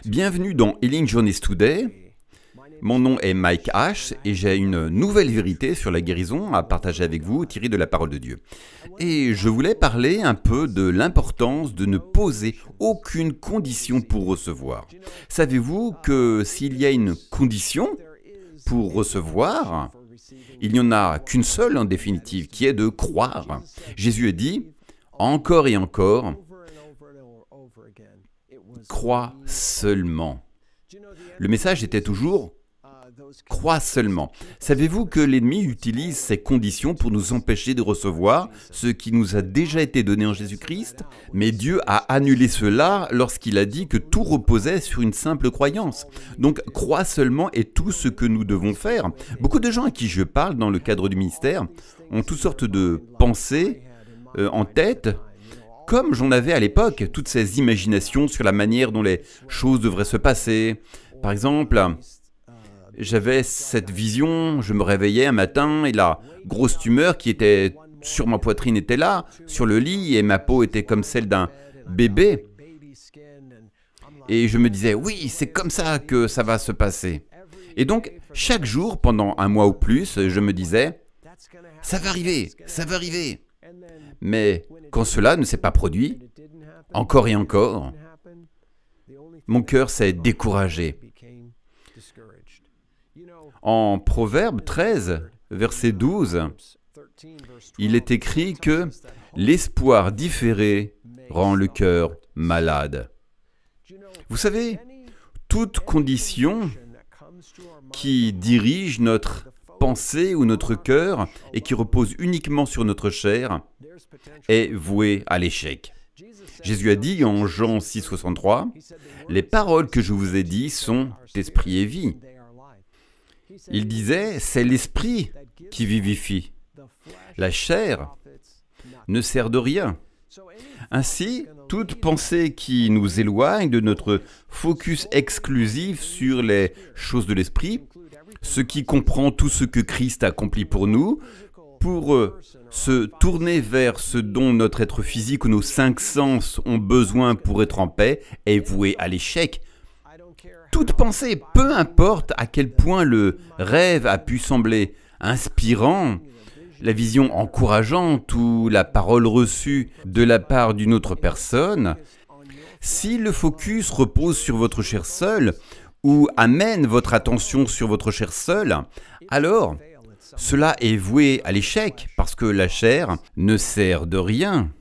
Bienvenue dans Healing Journeys Today. Mon nom est Mike Ash et j'ai une nouvelle vérité sur la guérison à partager avec vous, tirée de la parole de Dieu. Et je voulais parler un peu de l'importance de ne poser aucune condition pour recevoir. Savez-vous que s'il y a une condition pour recevoir, il n'y en a qu'une seule en définitive, qui est de croire. Jésus a dit, encore et encore, crois seulement. Le message était toujours crois seulement. Savez-vous que l'ennemi utilise ces conditions pour nous empêcher de recevoir ce qui nous a déjà été donné en Jésus-Christ? Mais Dieu a annulé cela lorsqu'il a dit que tout reposait sur une simple croyance. Donc, crois seulement est tout ce que nous devons faire. Beaucoup de gens à qui je parle dans le cadre du ministère ont toutes sortes de pensées en tête, comme j'en avais à l'époque, toutes ces imaginations sur la manière dont les choses devraient se passer. Par exemple, j'avais cette vision, je me réveillais un matin et la grosse tumeur qui était sur ma poitrine était là, sur le lit, et ma peau était comme celle d'un bébé. Et je me disais, oui, c'est comme ça que ça va se passer. Et donc, chaque jour, pendant un mois ou plus, je me disais, ça va arriver, ça va arriver. Mais quand cela ne s'est pas produit, encore et encore, mon cœur s'est découragé. En Proverbe 13, verset 12, il est écrit que l'espoir différé rend le cœur malade. Vous savez, toute condition qui dirige notre pensée ou notre cœur et qui repose uniquement sur notre chair est vouée à l'échec. Jésus a dit en Jean 6, 63, « Les paroles que je vous ai dites sont esprit et vie. » Il disait, c'est l'esprit qui vivifie. La chair ne sert de rien. Ainsi, toute pensée qui nous éloigne de notre focus exclusif sur les choses de l'esprit, ce qui comprend tout ce que Christ a accompli pour nous, pour se tourner vers ce dont notre être physique ou nos 5 sens ont besoin pour être en paix, est vouée à l'échec. Toute pensée, peu importe à quel point le rêve a pu sembler inspirant, la vision encourageante ou la parole reçue de la part d'une autre personne, si le focus repose sur votre chair seule ou amène votre attention sur votre chair seule, alors cela est voué à l'échec parce que la chair ne sert de rien.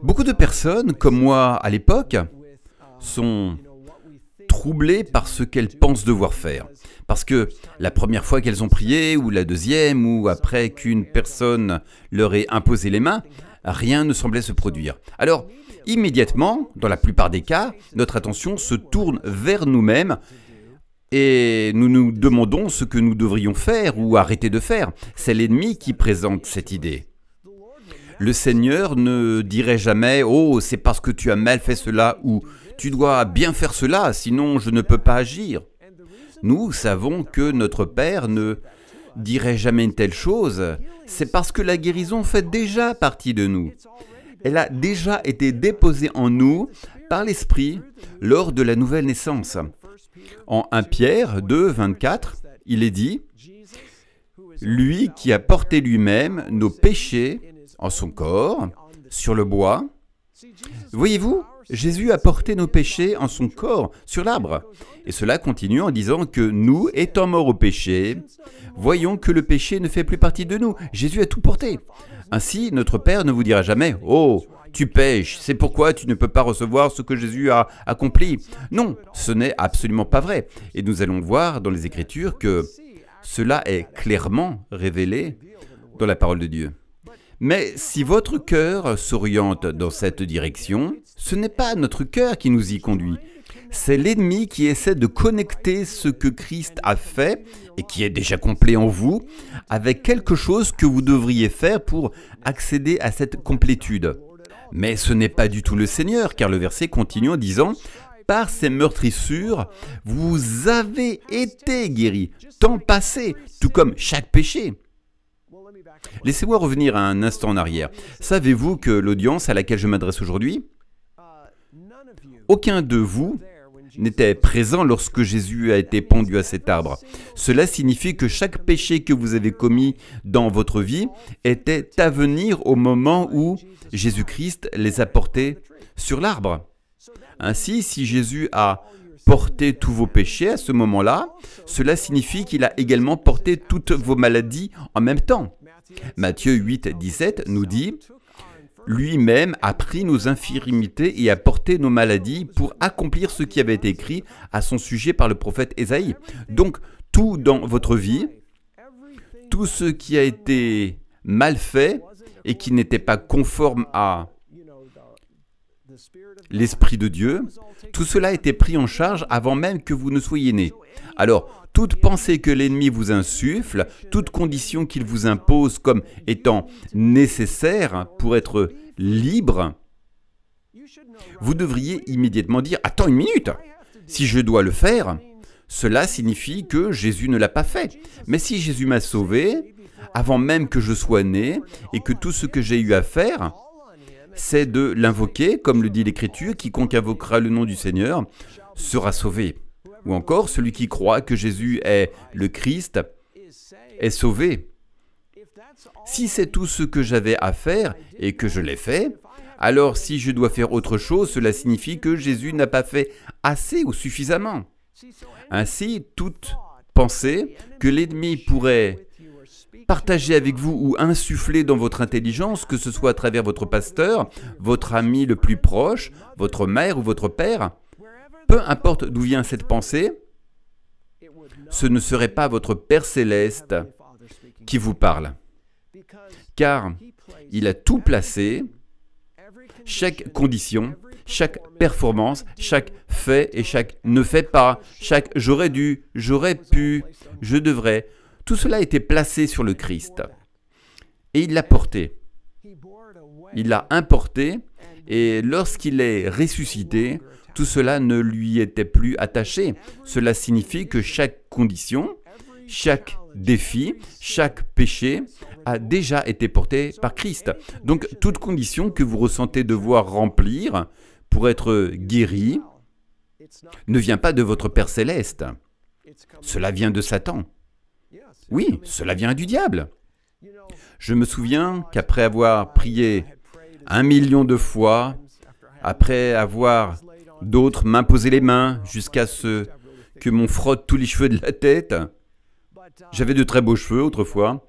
Beaucoup de personnes, comme moi à l'époque, sont troublées par ce qu'elles pensent devoir faire. Parce que la première fois qu'elles ont prié, ou la deuxième, ou après qu'une personne leur ait imposé les mains, rien ne semblait se produire. Alors, immédiatement, dans la plupart des cas, notre attention se tourne vers nous-mêmes et nous nous demandons ce que nous devrions faire ou arrêter de faire. C'est l'ennemi qui présente cette idée. Le Seigneur ne dirait jamais « Oh, c'est parce que tu as mal fait cela » ou « Tu dois bien faire cela, sinon je ne peux pas agir. » Nous savons que notre Père ne dirait jamais une telle chose. C'est parce que la guérison fait déjà partie de nous. Elle a déjà été déposée en nous par l'Esprit lors de la nouvelle naissance. En 1 Pierre 2, 24, il est dit « Lui qui a porté lui-même nos péchés en son corps, sur le bois. » Voyez-vous, Jésus a porté nos péchés en son corps, sur l'arbre. Et cela continue en disant que nous, étant morts au péché, voyons que le péché ne fait plus partie de nous. Jésus a tout porté. Ainsi, notre Père ne vous dira jamais « Oh, tu pêches, c'est pourquoi tu ne peux pas recevoir ce que Jésus a accompli. » Non, ce n'est absolument pas vrai. Et nous allons voir dans les Écritures que cela est clairement révélé dans la parole de Dieu. Mais si votre cœur s'oriente dans cette direction, ce n'est pas notre cœur qui nous y conduit. C'est l'ennemi qui essaie de connecter ce que Christ a fait et qui est déjà complet en vous avec quelque chose que vous devriez faire pour accéder à cette complétude. Mais ce n'est pas du tout le Seigneur, car le verset continue en disant « Par ces meurtrissures, vous avez été guéris, temps passé, tout comme chaque péché. » Laissez-moi revenir un instant en arrière. Savez-vous que l'audience à laquelle je m'adresse aujourd'hui, Aucun de vous n'était présent lorsque Jésus a été pendu à cet arbre. Cela signifie que chaque péché que vous avez commis dans votre vie était à venir au moment où Jésus-Christ les a portés sur l'arbre. Ainsi, si Jésus a porté tous vos péchés à ce moment-là, cela signifie qu'il a également porté toutes vos maladies en même temps. Matthieu 8, 17 nous dit « Lui-même a pris nos infirmités et a porté nos maladies pour accomplir ce qui avait été écrit à son sujet par le prophète Ésaïe. » Donc, tout dans votre vie, tout ce qui a été mal fait et qui n'était pas conforme à l'Esprit de Dieu, tout cela a été pris en charge avant même que vous ne soyez nés. Alors, toute pensée que l'ennemi vous insuffle, toute condition qu'il vous impose comme étant nécessaire pour être libre, vous devriez immédiatement dire « Attends une minute, si je dois le faire, cela signifie que Jésus ne l'a pas fait. Mais si Jésus m'a sauvé, avant même que je sois né, et que tout ce que j'ai eu à faire, c'est de l'invoquer, comme le dit l'Écriture, quiconque invoquera le nom du Seigneur sera sauvé. » Ou encore, celui qui croit que Jésus est le Christ est sauvé. Si c'est tout ce que j'avais à faire et que je l'ai fait, alors si je dois faire autre chose, cela signifie que Jésus n'a pas fait assez ou suffisamment. Ainsi, toute pensée que l'ennemi pourrait partager avec vous ou insuffler dans votre intelligence, que ce soit à travers votre pasteur, votre ami le plus proche, votre mère ou votre père, peu importe d'où vient cette pensée, ce ne serait pas votre Père céleste qui vous parle. Car il a tout placé, chaque condition, chaque performance, chaque fait et chaque ne fait pas, chaque j'aurais dû, j'aurais pu, je devrais, tout cela a été placé sur le Christ. Et il l'a porté. Il l'a importé et lorsqu'il est ressuscité, tout cela ne lui était plus attaché. Cela signifie que chaque condition, chaque défi, chaque péché a déjà été porté par Christ. Donc, toute condition que vous ressentez devoir remplir pour être guéri ne vient pas de votre Père céleste. Cela vient de Satan. Oui, cela vient du diable. Je me souviens qu'après avoir prié 1 million de fois, après avoir d'autres m'imposer les mains jusqu'à ce que m'on frotte tous les cheveux de la tête. J'avais de très beaux cheveux autrefois.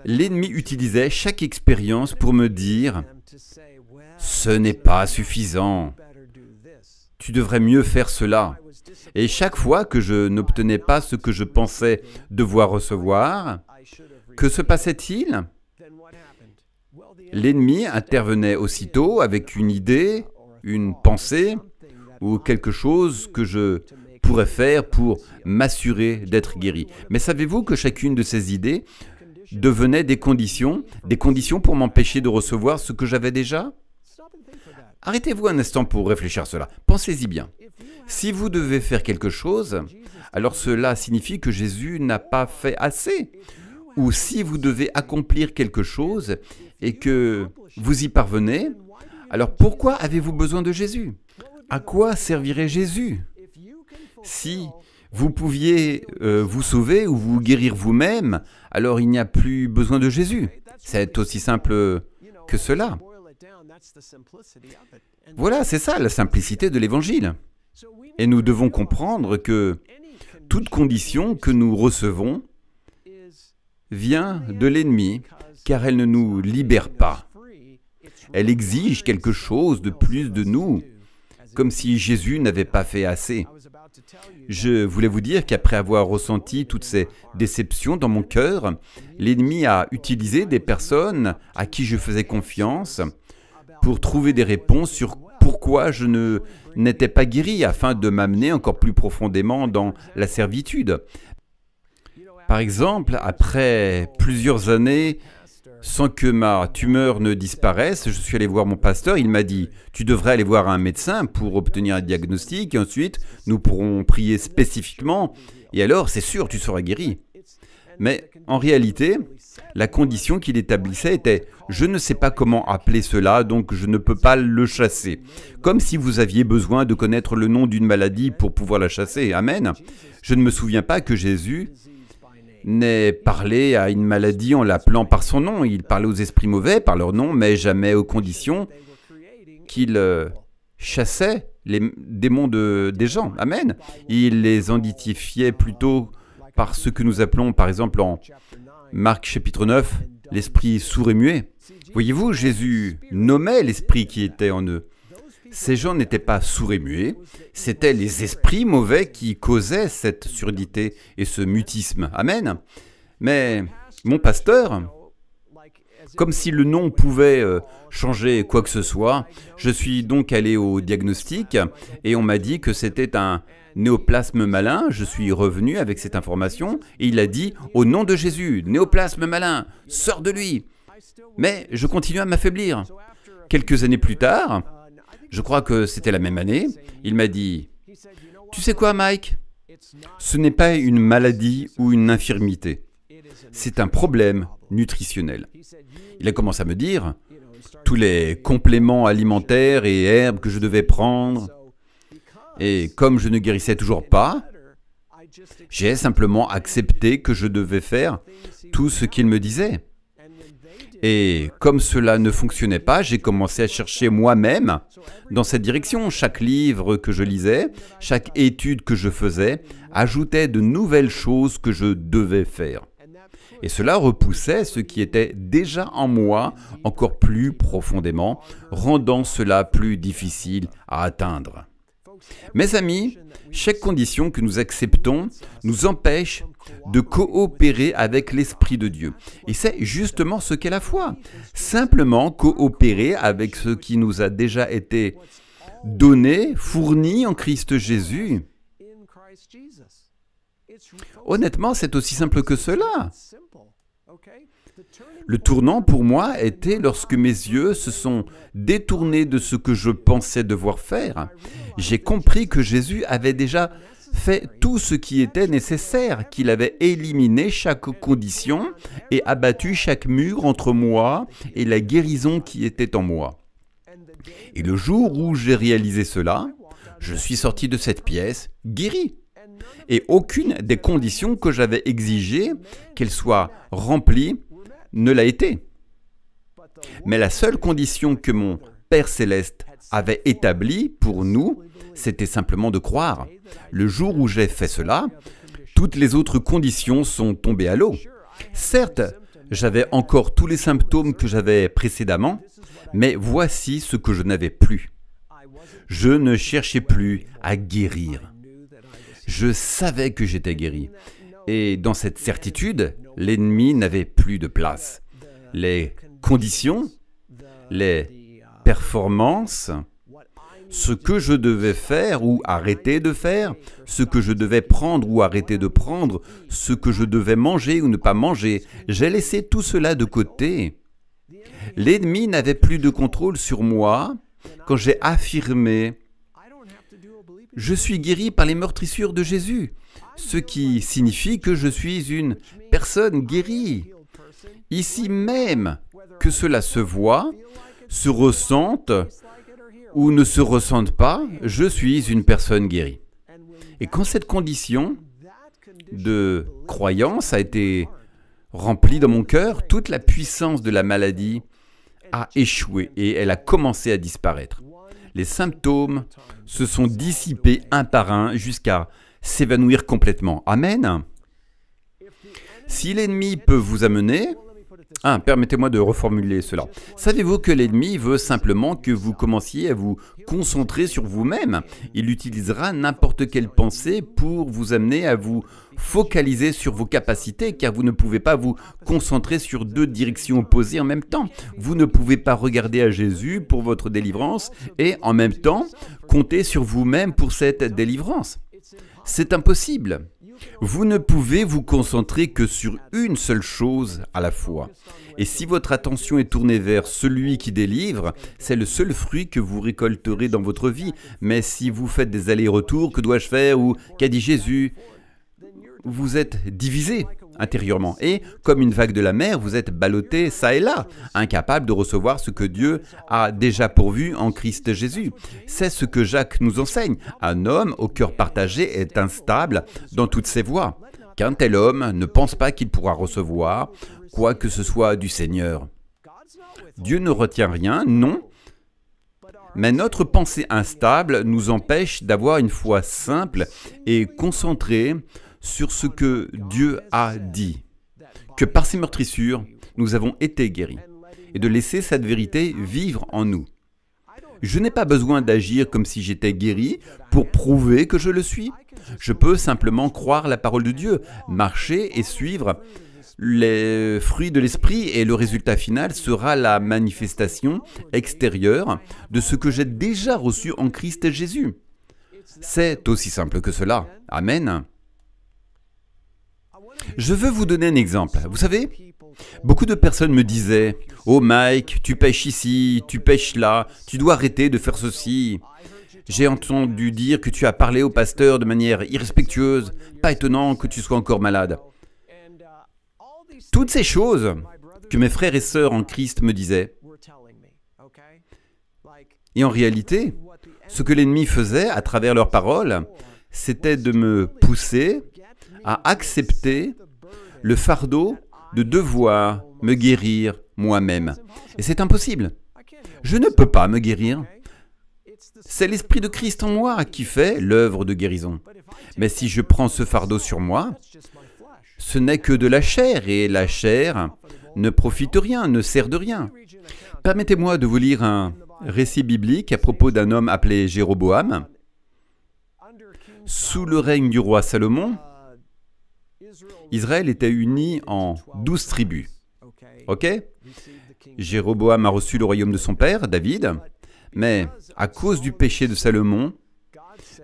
L'ennemi utilisait chaque expérience pour me dire « Ce n'est pas suffisant. Tu devrais mieux faire cela. » Et chaque fois que je n'obtenais pas ce que je pensais devoir recevoir, que se passait-il? L'ennemi intervenait aussitôt avec une idée, une pensée ou quelque chose que je pourrais faire pour m'assurer d'être guéri. Mais savez-vous que chacune de ces idées devenait des conditions pour m'empêcher de recevoir ce que j'avais déjà? Arrêtez-vous un instant pour réfléchir à cela. Pensez-y bien. Si vous devez faire quelque chose, alors cela signifie que Jésus n'a pas fait assez. Ou si vous devez accomplir quelque chose et que vous y parvenez, alors pourquoi avez-vous besoin de Jésus? À quoi servirait Jésus? Si vous pouviez vous sauver ou vous guérir vous-même, alors il n'y a plus besoin de Jésus. C'est aussi simple que cela. Voilà, c'est ça la simplicité de l'Évangile. Et nous devons comprendre que toute condition que nous recevons vient de l'ennemi, car elle ne nous libère pas. Elle exige quelque chose de plus de nous, comme si Jésus n'avait pas fait assez. Je voulais vous dire qu'après avoir ressenti toutes ces déceptions dans mon cœur, l'ennemi a utilisé des personnes à qui je faisais confiance pour trouver des réponses sur pourquoi je n'étais pas guéri, afin de m'amener encore plus profondément dans la servitude. Par exemple, après plusieurs années, sans que ma tumeur ne disparaisse, je suis allé voir mon pasteur, il m'a dit « Tu devrais aller voir un médecin pour obtenir un diagnostic, et ensuite nous pourrons prier spécifiquement, et alors c'est sûr tu seras guéri. » Mais en réalité, la condition qu'il établissait était « Je ne sais pas comment appeler cela, donc je ne peux pas le chasser ». Comme si vous aviez besoin de connaître le nom d'une maladie pour pouvoir la chasser. Amen. Je ne me souviens pas que Jésus n'ait parlé à une maladie en l'appelant par son nom. Il parlait aux esprits mauvais par leur nom, mais jamais aux conditions qu'il chassait les démons des gens. Amen. Il les identifiait plutôt par ce que nous appelons, par exemple, en Marc chapitre 9, l'esprit sourd et muet. Voyez-vous, Jésus nommait l'esprit qui était en eux. Ces gens n'étaient pas sourds et muets, c'étaient les esprits mauvais qui causaient cette surdité et ce mutisme. Amen. Mais mon pasteur, comme si le nom pouvait changer quoi que ce soit, je suis donc allé au diagnostic et on m'a dit que c'était un néoplasme malin. Je suis revenu avec cette information et il a dit « Au nom de Jésus, néoplasme malin, sors de lui !» Mais je continue à m'affaiblir. Quelques années plus tard, je crois que c'était la même année, il m'a dit « Tu sais quoi, Mike? Ce n'est pas une maladie ou une infirmité. C'est un problème nutritionnel. » Il a commencé à me dire tous les compléments alimentaires et herbes que je devais prendre. Et comme je ne guérissais toujours pas, j'ai simplement accepté que je devais faire tout ce qu'il me disait. Et comme cela ne fonctionnait pas, j'ai commencé à chercher moi-même dans cette direction. Chaque livre que je lisais, chaque étude que je faisais, ajoutait de nouvelles choses que je devais faire. Et cela repoussait ce qui était déjà en moi encore plus profondément, rendant cela plus difficile à atteindre. Mes amis, chaque condition que nous acceptons nous empêche de coopérer avec l'Esprit de Dieu. Et c'est justement ce qu'est la foi. Simplement coopérer avec ce qui nous a déjà été donné, fourni en Christ Jésus. Honnêtement, c'est aussi simple que cela. Le tournant pour moi était lorsque mes yeux se sont détournés de ce que je pensais devoir faire. J'ai compris que Jésus avait déjà fait tout ce qui était nécessaire, qu'il avait éliminé chaque condition et abattu chaque mur entre moi et la guérison qui était en moi. Et le jour où j'ai réalisé cela, je suis sorti de cette pièce guéri. Et aucune des conditions que j'avais exigées qu'elles soient remplies ne l'a été. Mais la seule condition que mon Père Céleste avait établie pour nous, c'était simplement de croire. Le jour où j'ai fait cela, toutes les autres conditions sont tombées à l'eau. Certes, j'avais encore tous les symptômes que j'avais précédemment, mais voici ce que je n'avais plus. Je ne cherchais plus à guérir. Je savais que j'étais guéri. Et dans cette certitude, l'ennemi n'avait plus de place. Les conditions, les performances, ce que je devais faire ou arrêter de faire, ce que je devais prendre ou arrêter de prendre, ce que je devais manger ou ne pas manger, j'ai laissé tout cela de côté. L'ennemi n'avait plus de contrôle sur moi quand j'ai affirmé « Je suis guéri par les meurtrissures de Jésus », ce qui signifie que je suis une personne guérie. Ici même, que cela se voit, se ressente ou ne se ressente pas, je suis une personne guérie. Et quand cette condition de croyance a été remplie dans mon cœur, toute la puissance de la maladie a échoué et elle a commencé à disparaître. Les symptômes se sont dissipés un par un jusqu'à s'évanouir complètement. Amen. Si l'ennemi peut vous amener... permettez-moi de reformuler cela. Savez-vous que l'ennemi veut simplement que vous commenciez à vous concentrer sur vous-même? Il utilisera n'importe quelle pensée pour vous amener à vous focaliser sur vos capacités, car vous ne pouvez pas vous concentrer sur deux directions opposées en même temps. Vous ne pouvez pas regarder à Jésus pour votre délivrance et en même temps compter sur vous-même pour cette délivrance. C'est impossible. Vous ne pouvez vous concentrer que sur une seule chose à la fois. Et si votre attention est tournée vers celui qui délivre, c'est le seul fruit que vous récolterez dans votre vie. Mais si vous faites des allers-retours, que dois-je faire ou qu'a dit Jésus, vous êtes divisé. intérieurement. Et comme une vague de la mer, vous êtes ballotté ça et là, incapable de recevoir ce que Dieu a déjà pourvu en Christ Jésus. C'est ce que Jacques nous enseigne. Un homme au cœur partagé est instable dans toutes ses voies. Qu'un tel homme ne pense pas qu'il pourra recevoir quoi que ce soit du Seigneur. Dieu ne retient rien, non. Mais notre pensée instable nous empêche d'avoir une foi simple et concentrée sur ce que Dieu a dit, que par ses meurtrissures, nous avons été guéris, et de laisser cette vérité vivre en nous. Je n'ai pas besoin d'agir comme si j'étais guéri pour prouver que je le suis. Je peux simplement croire la parole de Dieu, marcher et suivre les fruits de l'esprit, et le résultat final sera la manifestation extérieure de ce que j'ai déjà reçu en Christ Jésus. C'est aussi simple que cela. Amen. Je veux vous donner un exemple. Vous savez, beaucoup de personnes me disaient « Oh Mike, tu pêches ici, tu pêches là, tu dois arrêter de faire ceci. J'ai entendu dire que tu as parlé au pasteur de manière irrespectueuse. Pas étonnant que tu sois encore malade. » Toutes ces choses que mes frères et sœurs en Christ me disaient. Et en réalité, ce que l'ennemi faisait à travers leurs paroles, c'était de me pousser à accepter le fardeau de devoir me guérir moi-même. Et c'est impossible. Je ne peux pas me guérir. C'est l'Esprit de Christ en moi qui fait l'œuvre de guérison. Mais si je prends ce fardeau sur moi, ce n'est que de la chair, et la chair ne profite rien, ne sert de rien. Permettez-moi de vous lire un récit biblique à propos d'un homme appelé Jéroboam. Sous le règne du roi Salomon, Israël était uni en 12 tribus. Ok? Jéroboam a reçu le royaume de son père, David, mais à cause du péché de Salomon,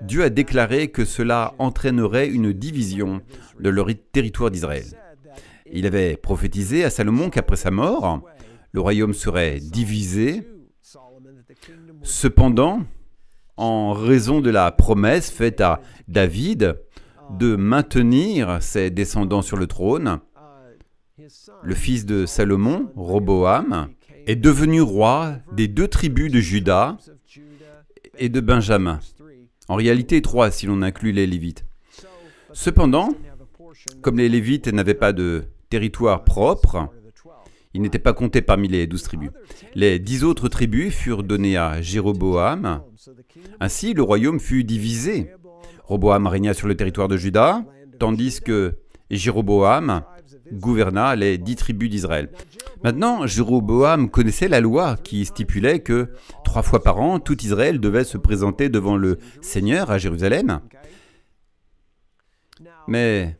Dieu a déclaré que cela entraînerait une division de leur territoire d'Israël. Il avait prophétisé à Salomon qu'après sa mort, le royaume serait divisé. Cependant, en raison de la promesse faite à David de maintenir ses descendants sur le trône, le fils de Salomon, Roboam, est devenu roi des 2 tribus de Juda et de Benjamin. En réalité, 3 si l'on inclut les Lévites. Cependant, comme les Lévites n'avaient pas de territoire propre, ils n'étaient pas comptés parmi les 12 tribus. Les 10 autres tribus furent données à Jéroboam. Ainsi, le royaume fut divisé. Roboam régna sur le territoire de Juda, tandis que Jéroboam gouverna les 10 tribus d'Israël. Maintenant, Jéroboam connaissait la loi qui stipulait que 3 fois par an, tout Israël devait se présenter devant le Seigneur à Jérusalem. Mais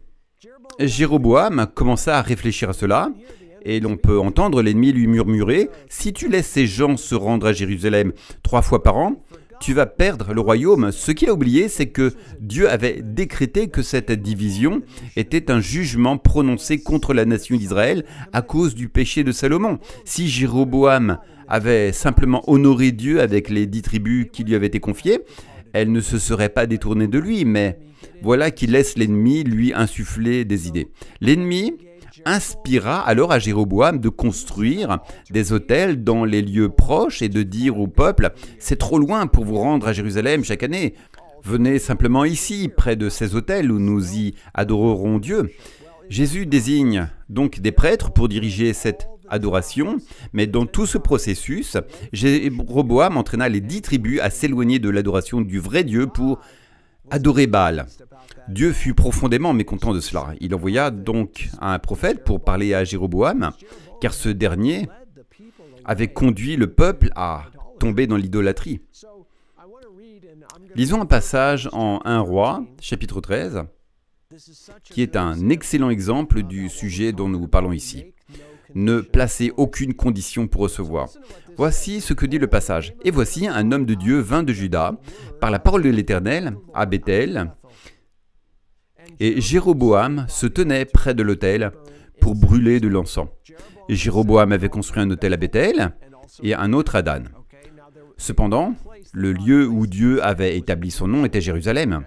Jéroboam commença à réfléchir à cela, et l'on peut entendre l'ennemi lui murmurer « Si tu laisses ces gens se rendre à Jérusalem 3 fois par an, tu vas perdre le royaume. » Ce qu'il a oublié, c'est que Dieu avait décrété que cette division était un jugement prononcé contre la nation d'Israël à cause du péché de Salomon. Si Jéroboam avait simplement honoré Dieu avec les 10 tribus qui lui avaient été confiées, elle ne se serait pas détournée de lui, mais voilà qu'il laisse l'ennemi lui insuffler des idées. L'ennemi inspira alors à Jéroboam de construire des autels dans les lieux proches et de dire au peuple « C'est trop loin pour vous rendre à Jérusalem chaque année. Venez simplement ici, près de ces autels où nous y adorerons Dieu. » Jésus désigne donc des prêtres pour diriger cette adoration, mais dans tout ce processus, Jéroboam entraîna les 10 tribus à s'éloigner de l'adoration du vrai Dieu pour adorer Baal. Dieu fut profondément mécontent de cela. Il envoya donc un prophète pour parler à Jéroboam, car ce dernier avait conduit le peuple à tomber dans l'idolâtrie. Lisons un passage en 1 Roi, chapitre 13, qui est un excellent exemple du sujet dont nous parlons ici. Ne placez aucune condition pour recevoir. Voici ce que dit le passage. « Et voici, un homme de Dieu vint de Juda, par la parole de l'Éternel, à Béthel, et Jéroboam se tenait près de l'autel pour brûler de l'encens. Et Jéroboam avait construit un autel à Béthel et un autre à Dan. Cependant, le lieu où Dieu avait établi son nom était Jérusalem.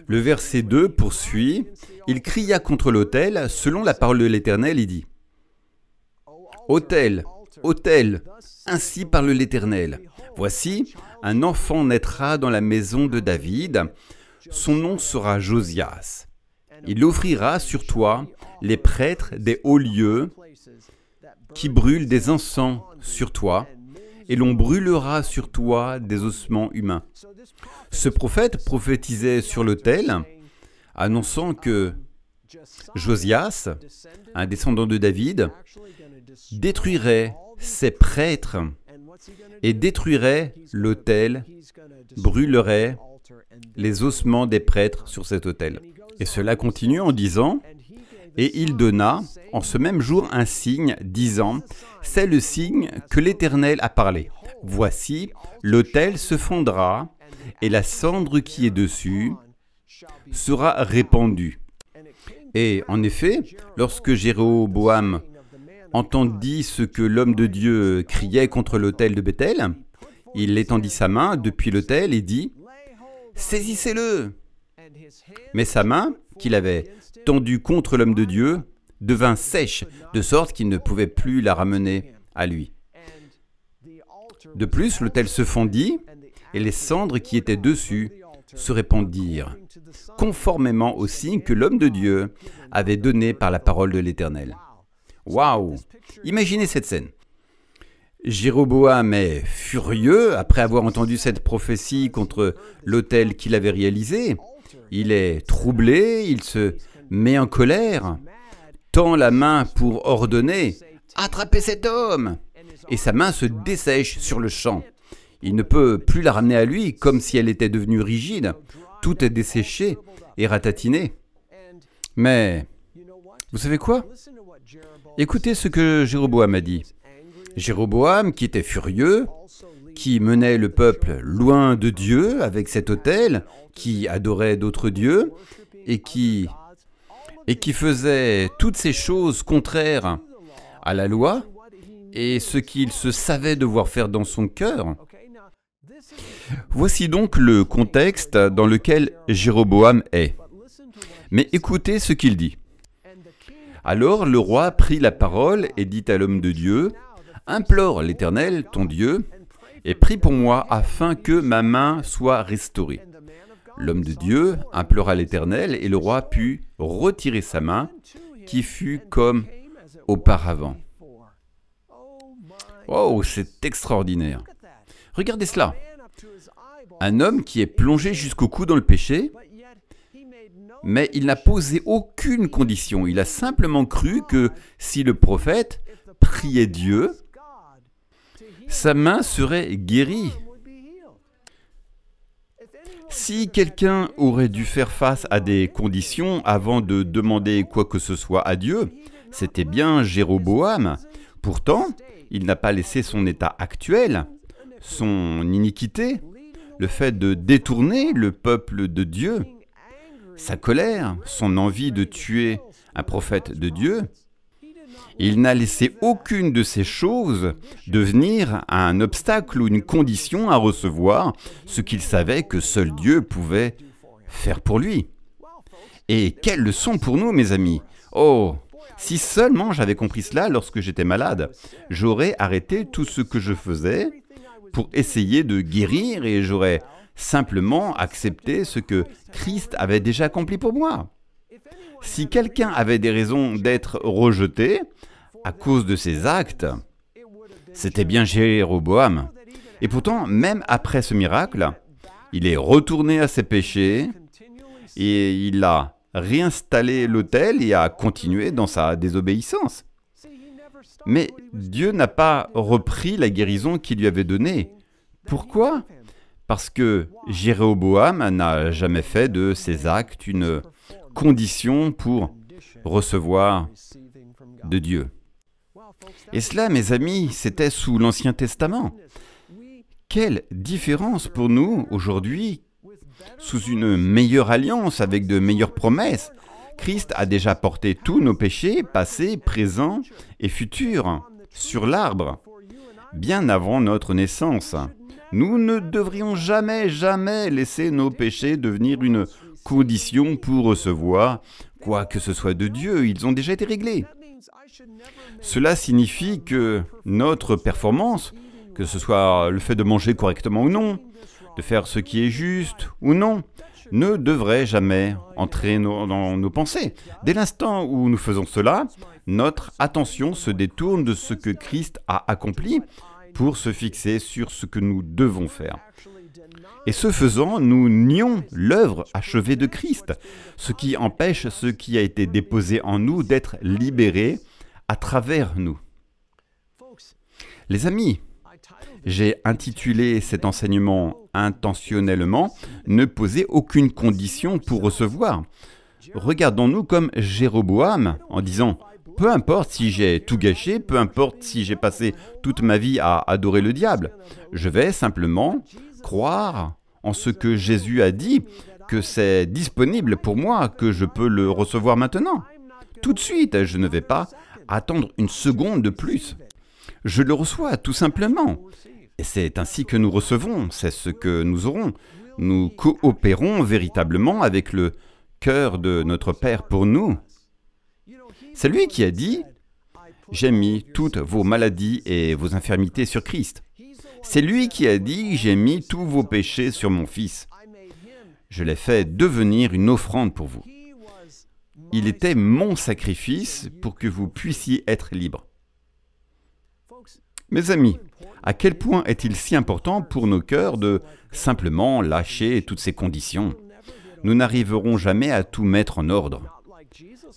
Le verset 2 poursuit, « Il cria contre l'autel, selon la parole de l'Éternel, il dit, « Autel, autel, ainsi parle l'Éternel. Voici, un enfant naîtra dans la maison de David, son nom sera Josias. Il offrira sur toi les prêtres des hauts lieux qui brûlent des encens sur toi, et l'on brûlera sur toi des ossements humains. » Ce prophète prophétisait sur l'autel, annonçant que Josias, un descendant de David, détruirait ses prêtres et détruirait l'autel, brûlerait les ossements des prêtres sur cet autel. Et cela continue en disant, « Et il donna en ce même jour un signe, disant, « C'est le signe que l'Éternel a parlé. Voici, l'autel se fondra, et la cendre qui est dessus sera répandue. » Et en effet, lorsque Jéroboam entendit ce que l'homme de Dieu criait contre l'autel de Béthel, il étendit sa main depuis l'autel et dit, « Saisissez-le !» Mais sa main, qu'il avait tendue contre l'homme de Dieu, devint sèche, de sorte qu'il ne pouvait plus la ramener à lui. De plus, l'autel se fondit, et les cendres qui étaient dessus se répandirent, conformément au signe que l'homme de Dieu avait donné par la parole de l'Éternel. Waouh! Imaginez cette scène. Jéroboam est furieux après avoir entendu cette prophétie contre l'autel qu'il avait réalisé. Il est troublé, il se met en colère, tend la main pour ordonner « Attrapez cet homme !» et sa main se dessèche sur le champ. Il ne peut plus la ramener à lui, comme si elle était devenue rigide. Tout est desséché et ratatiné. Mais, vous savez quoi? Écoutez ce que Jéroboam a dit. Jéroboam, qui était furieux, qui menait le peuple loin de Dieu avec cet autel, qui adorait d'autres dieux, et qui faisait toutes ces choses contraires à la loi, et ce qu'il se savait devoir faire dans son cœur. Voici donc le contexte dans lequel Jéroboam est. Mais écoutez ce qu'il dit. Alors le roi prit la parole et dit à l'homme de Dieu, « Implore l'Éternel, ton Dieu, et prie pour moi afin que ma main soit restaurée. » L'homme de Dieu implora l'Éternel et le roi put retirer sa main, qui fut comme auparavant. Oh, c'est extraordinaire. Regardez cela. Un homme qui est plongé jusqu'au cou dans le péché, mais il n'a posé aucune condition. Il a simplement cru que si le prophète priait Dieu, sa main serait guérie. Si quelqu'un aurait dû faire face à des conditions avant de demander quoi que ce soit à Dieu, c'était bien Jéroboam. Pourtant, il n'a pas laissé son état actuel, son iniquité, le fait de détourner le peuple de Dieu, sa colère, son envie de tuer un prophète de Dieu. Il n'a laissé aucune de ces choses devenir un obstacle ou une condition à recevoir ce qu'il savait que seul Dieu pouvait faire pour lui. Et quelle leçon pour nous, mes amis! Oh, si seulement j'avais compris cela lorsque j'étais malade, j'aurais arrêté tout ce que je faisais pour essayer de guérir et j'aurais simplement accepté ce que Christ avait déjà accompli pour moi. Si quelqu'un avait des raisons d'être rejeté à cause de ses actes, c'était bien Jéroboam. Et pourtant, même après ce miracle, il est retourné à ses péchés et il a réinstallé l'autel et a continué dans sa désobéissance. Mais Dieu n'a pas repris la guérison qu'il lui avait donnée. Pourquoi? Parce que Jéroboam n'a jamais fait de ses actes une condition pour recevoir de Dieu. Et cela, mes amis, c'était sous l'Ancien Testament. Quelle différence pour nous aujourd'hui, sous une meilleure alliance avec de meilleures promesses. Christ a déjà porté tous nos péchés, passés, présents et futurs, sur l'arbre, bien avant notre naissance. Nous ne devrions jamais laisser nos péchés devenir une conditions pour recevoir quoi que ce soit de Dieu. Ils ont déjà été réglés. Cela signifie que notre performance, que ce soit le fait de manger correctement ou non, de faire ce qui est juste ou non, ne devrait jamais entrer dans nos pensées. Dès l'instant où nous faisons cela, notre attention se détourne de ce que Christ a accompli pour se fixer sur ce que nous devons faire. Et ce faisant, nous nions l'œuvre achevée de Christ, ce qui empêche ce qui a été déposé en nous d'être libéré à travers nous. Les amis, j'ai intitulé cet enseignement intentionnellement « Ne posez aucune condition pour recevoir ». Regardons-nous comme Jéroboam en disant « Peu importe si j'ai tout gâché, peu importe si j'ai passé toute ma vie à adorer le diable, je vais simplement croire en ce que Jésus a dit, que c'est disponible pour moi, que je peux le recevoir maintenant. Tout de suite, je ne vais pas attendre une seconde de plus. Je le reçois tout simplement. Et c'est ainsi que nous recevons, c'est ce que nous aurons. Nous coopérons véritablement avec le cœur de notre Père pour nous. C'est lui qui a dit « J'ai mis toutes vos maladies et vos infirmités sur Christ ». C'est lui qui a dit « J'ai mis tous vos péchés sur mon Fils ». Je l'ai fait devenir une offrande pour vous. Il était mon sacrifice pour que vous puissiez être libres. Mes amis, à quel point est-il si important pour nos cœurs de simplement lâcher toutes ces conditions? Nous n'arriverons jamais à tout mettre en ordre.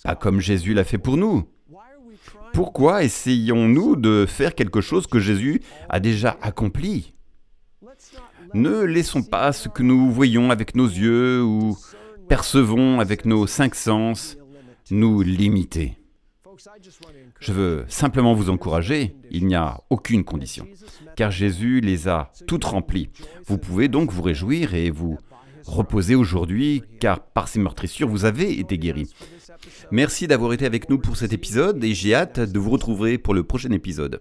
Pas comme Jésus l'a fait pour nous. Pourquoi essayons-nous de faire quelque chose que Jésus a déjà accompli? Ne laissons pas ce que nous voyons avec nos yeux ou percevons avec nos 5 sens nous limiter. Je veux simplement vous encourager, il n'y a aucune condition, car Jésus les a toutes remplies. Vous pouvez donc vous réjouir et vous reposer aujourd'hui, car par ses meurtrissures, vous avez été guéris. Merci d'avoir été avec nous pour cet épisode et j'ai hâte de vous retrouver pour le prochain épisode.